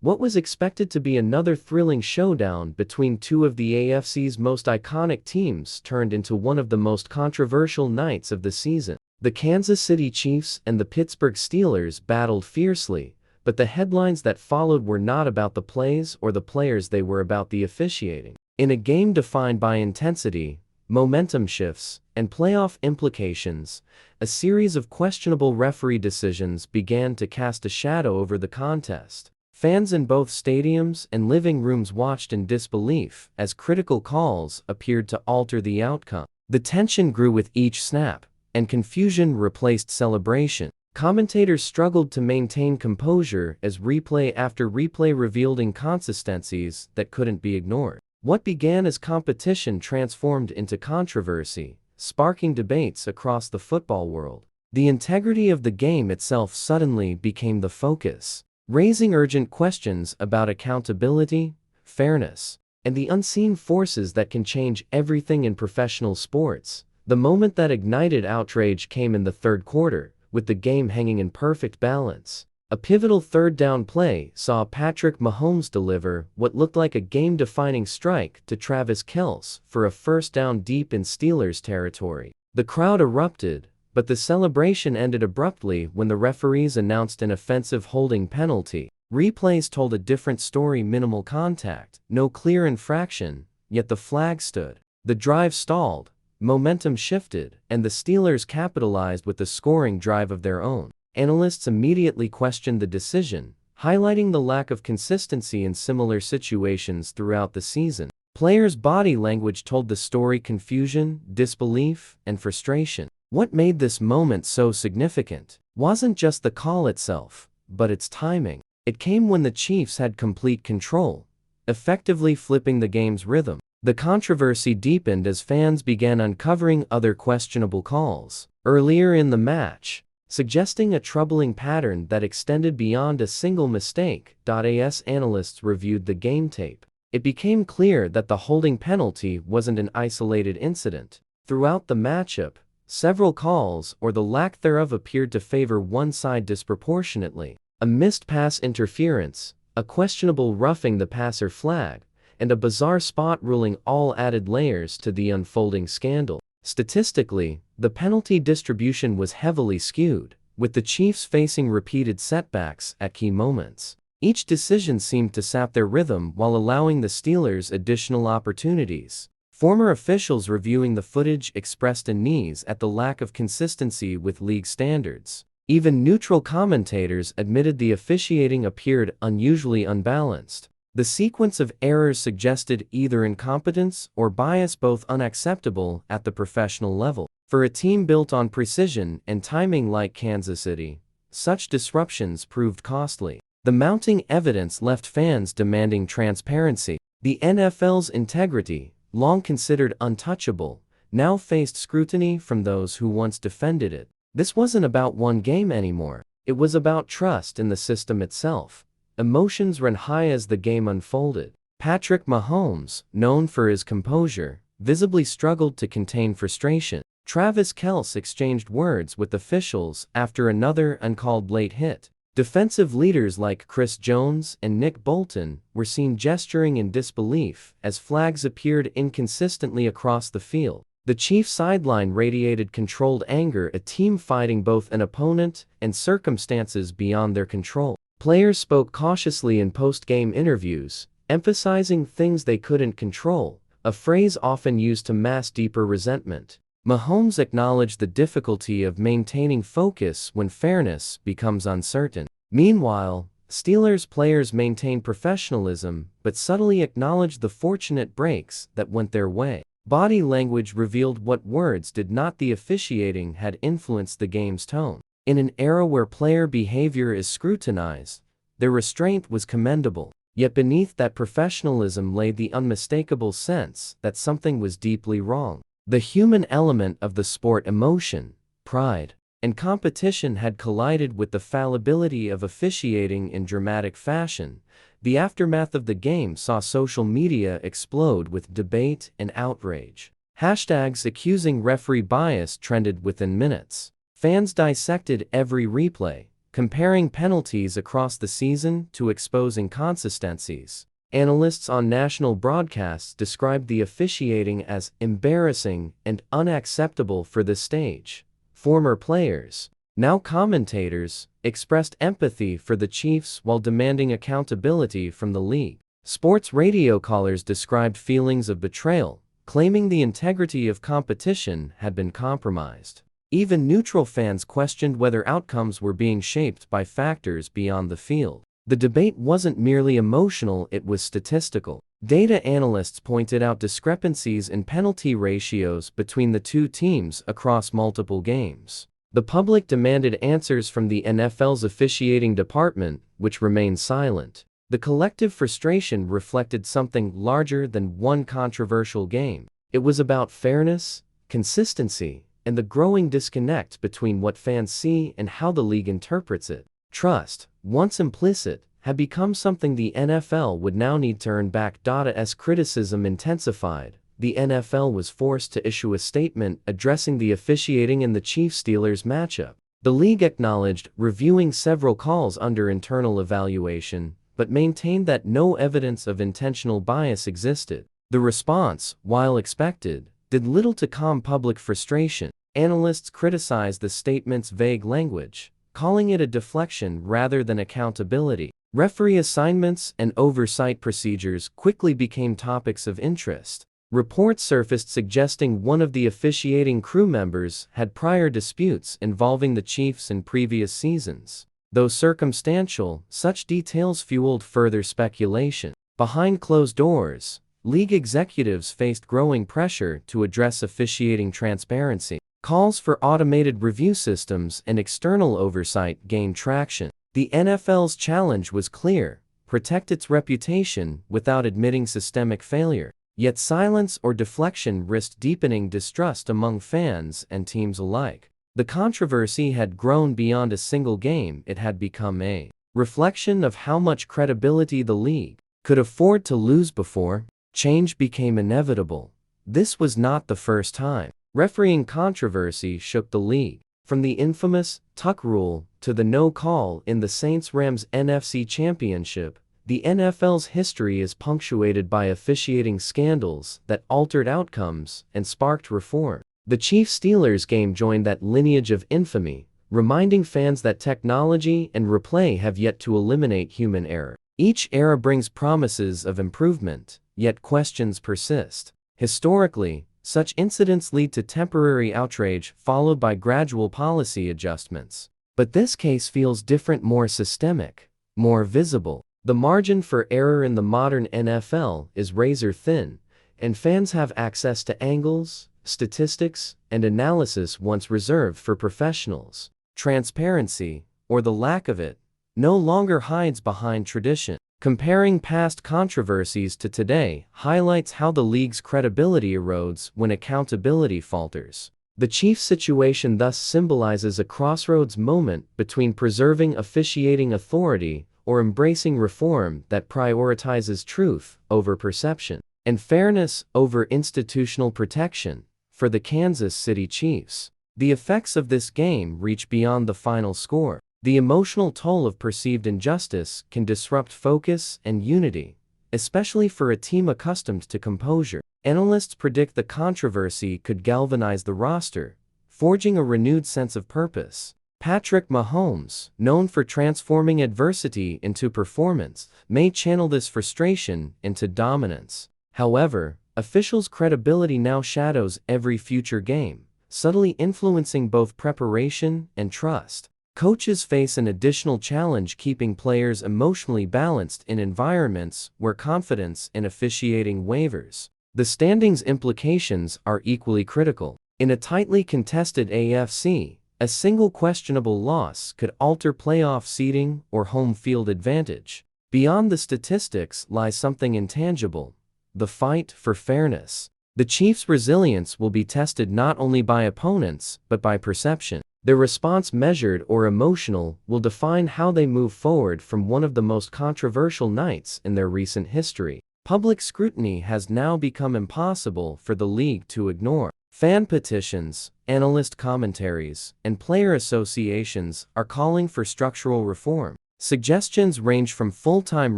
What was expected to be another thrilling showdown between two of the AFC's most iconic teams turned into one of the most controversial nights of the season. The Kansas City Chiefs and the Pittsburgh Steelers battled fiercely, but the headlines that followed were not about the plays or the players, they were about the officiating. In a game defined by intensity, momentum shifts, and playoff implications, a series of questionable referee decisions began to cast a shadow over the contest. Fans in both stadiums and living rooms watched in disbelief as critical calls appeared to alter the outcome. The tension grew with each snap, and confusion replaced celebration. Commentators struggled to maintain composure as replay after replay revealed inconsistencies that couldn't be ignored. What began as competition transformed into controversy, sparking debates across the football world. The integrity of the game itself suddenly became the focus, raising urgent questions about accountability, fairness, and the unseen forces that can change everything in professional sports. The moment that ignited outrage came in the third quarter, with the game hanging in perfect balance. A pivotal third-down play saw Patrick Mahomes deliver what looked like a game-defining strike to Travis Kelce for a first down deep in Steelers territory. The crowd erupted, but the celebration ended abruptly when the referees announced an offensive holding penalty. Replays told a different story: minimal contact, no clear infraction, yet the flag stood. The drive stalled, momentum shifted, and the Steelers capitalized with a scoring drive of their own. Analysts immediately questioned the decision, highlighting the lack of consistency in similar situations throughout the season. Players' body language told the story: confusion, disbelief, and frustration. What made this moment so significant wasn't just the call itself, but its timing. It came when the Chiefs had complete control, effectively flipping the game's rhythm. The controversy deepened as fans began uncovering other questionable calls earlier in the match, suggesting a troubling pattern that extended beyond a single mistake. As analysts reviewed the game tape, it became clear that the holding penalty wasn't an isolated incident. Throughout the matchup, several calls, or the lack thereof, appeared to favor one side disproportionately. A missed pass interference, a questionable roughing the passer flag, and a bizarre spot ruling all added layers to the unfolding scandal. Statistically, the penalty distribution was heavily skewed, with the Chiefs facing repeated setbacks at key moments. Each decision seemed to sap their rhythm while allowing the Steelers additional opportunities. Former officials reviewing the footage expressed unease at the lack of consistency with league standards. Even neutral commentators admitted the officiating appeared unusually unbalanced. The sequence of errors suggested either incompetence or bias, both unacceptable at the professional level. For a team built on precision and timing like Kansas City, such disruptions proved costly. The mounting evidence left fans demanding transparency. The NFL's integrity, long considered untouchable, now faced scrutiny from those who once defended it. This wasn't about one game anymore. It was about trust in the system itself. Emotions ran high as the game unfolded. Patrick Mahomes, known for his composure, visibly struggled to contain frustration. Travis Kelce exchanged words with officials after another uncalled late hit. Defensive leaders like Chris Jones and Nick Bolton were seen gesturing in disbelief as flags appeared inconsistently across the field. The Chiefs sideline radiated controlled anger, a team fighting both an opponent and circumstances beyond their control. Players spoke cautiously in post-game interviews, emphasizing things they couldn't control, a phrase often used to mask deeper resentment. Mahomes acknowledged the difficulty of maintaining focus when fairness becomes uncertain. Meanwhile, Steelers players maintained professionalism but subtly acknowledged the fortunate breaks that went their way. Body language revealed what words did not. The officiating had influenced the game's tone. In an era where player behavior is scrutinized, their restraint was commendable. Yet beneath that professionalism lay the unmistakable sense that something was deeply wrong. The human element of the sport, emotion, pride, and competition had collided with the fallibility of officiating in dramatic fashion. The aftermath of the game saw social media explode with debate and outrage. Hashtags accusing referee bias trended within minutes. Fans dissected every replay, comparing penalties across the season to expose inconsistencies. Analysts on national broadcasts described the officiating as embarrassing and unacceptable for the stage. Former players, now commentators, expressed empathy for the Chiefs while demanding accountability from the league. Sports radio callers described feelings of betrayal, claiming the integrity of competition had been compromised. Even neutral fans questioned whether outcomes were being shaped by factors beyond the field. The debate wasn't merely emotional, it was statistical. Data analysts pointed out discrepancies in penalty ratios between the two teams across multiple games. The public demanded answers from the NFL's officiating department, which remained silent. The collective frustration reflected something larger than one controversial game. It was about fairness, consistency, and the growing disconnect between what fans see and how the league interprets it. Trust, once implicit, had become something the NFL would now need to earn back. As criticism intensified, the NFL was forced to issue a statement addressing the officiating in the Chiefs-Steelers matchup. The league acknowledged reviewing several calls under internal evaluation, but maintained that no evidence of intentional bias existed. The response, while expected, did little to calm public frustration. Analysts criticized the statement's vague language, calling it a deflection rather than accountability. Referee assignments and oversight procedures quickly became topics of interest. Reports surfaced suggesting one of the officiating crew members had prior disputes involving the Chiefs in previous seasons. Though circumstantial, such details fueled further speculation. Behind closed doors, league executives faced growing pressure to address officiating transparency. Calls for automated review systems and external oversight gained traction. The NFL's challenge was clear: protect its reputation without admitting systemic failure. Yet silence or deflection risked deepening distrust among fans and teams alike. The controversy had grown beyond a single game. It had become a reflection of how much credibility the league could afford to lose before change became inevitable. This was not the first time refereeing controversy shook the league. From the infamous tuck rule to the no call in the Saints-Rams NFC Championship, the NFL's history is punctuated by officiating scandals that altered outcomes and sparked reform. The Chiefs-Steelers game joined that lineage of infamy, reminding fans that technology and replay have yet to eliminate human error. Each era brings promises of improvement, yet questions persist. Historically, such incidents lead to temporary outrage followed by gradual policy adjustments. But this case feels different, more systemic, more visible. The margin for error in the modern NFL is razor thin, and fans have access to angles, statistics, and analysis once reserved for professionals. Transparency, or the lack of it, no longer hides behind tradition. Comparing past controversies to today highlights how the league's credibility erodes when accountability falters. The Chiefs situation thus symbolizes a crossroads moment between preserving officiating authority or embracing reform that prioritizes truth over perception and fairness over institutional protection. For the Kansas City Chiefs, the effects of this game reach beyond the final score. The emotional toll of perceived injustice can disrupt focus and unity, especially for a team accustomed to composure. Analysts predict the controversy could galvanize the roster, forging a renewed sense of purpose. Patrick Mahomes, known for transforming adversity into performance, may channel this frustration into dominance. However, officials' credibility now shadows every future game, subtly influencing both preparation and trust. Coaches face an additional challenge keeping players emotionally balanced in environments where confidence in officiating wavers. The standings implications are equally critical. In a tightly contested AFC, a single questionable loss could alter playoff seeding or home field advantage. Beyond the statistics lies something intangible: the fight for fairness. The Chiefs' resilience will be tested not only by opponents but by perception. Their response, measured or emotional, will define how they move forward from one of the most controversial nights in their recent history. Public scrutiny has now become impossible for the league to ignore. Fan petitions, analyst commentaries, and player associations are calling for structural reform. Suggestions range from full-time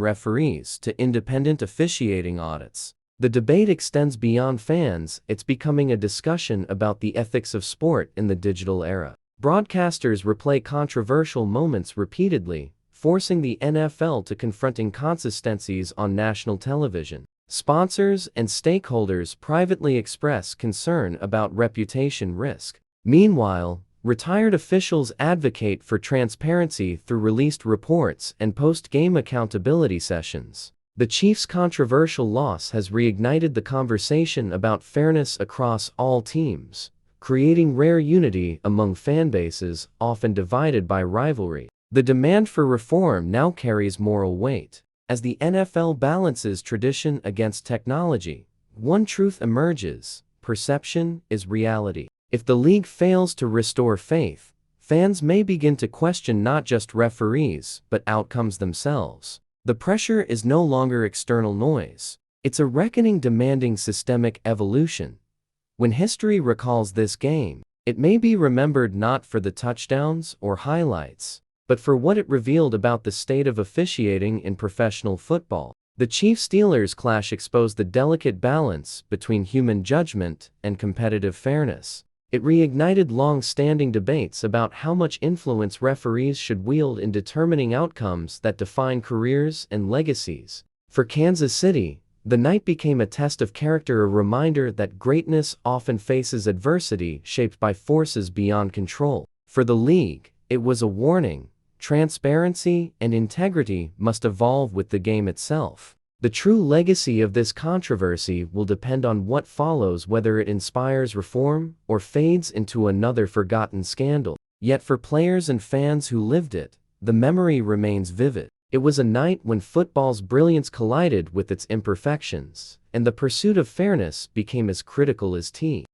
referees to independent officiating audits. The debate extends beyond fans. It's becoming a discussion about the ethics of sport in the digital era. Broadcasters replay controversial moments repeatedly, forcing the NFL to confront inconsistencies on national television. Sponsors and stakeholders privately express concern about reputation risk. Meanwhile, retired officials advocate for transparency through released reports and post-game accountability sessions. The Chiefs' controversial loss has reignited the conversation about fairness across all teams, creating rare unity among fanbases often divided by rivalry. The demand for reform now carries moral weight. As the NFL balances tradition against technology, one truth emerges: perception is reality. If the league fails to restore faith, fans may begin to question not just referees, but outcomes themselves. The pressure is no longer external noise. It's a reckoning demanding systemic evolution. When history recalls this game, it may be remembered not for the touchdowns or highlights, but for what it revealed about the state of officiating in professional football. The Chiefs-Steelers clash exposed the delicate balance between human judgment and competitive fairness. It reignited long-standing debates about how much influence referees should wield in determining outcomes that define careers and legacies. For Kansas City, the night became a test of character, a reminder that greatness often faces adversity shaped by forces beyond control. For the league, it was a warning: transparency and integrity must evolve with the game itself. The true legacy of this controversy will depend on what follows, whether it inspires reform or fades into another forgotten scandal. Yet for players and fans who lived it, the memory remains vivid. It was a night when football's brilliance collided with its imperfections, and the pursuit of fairness became as critical as tea.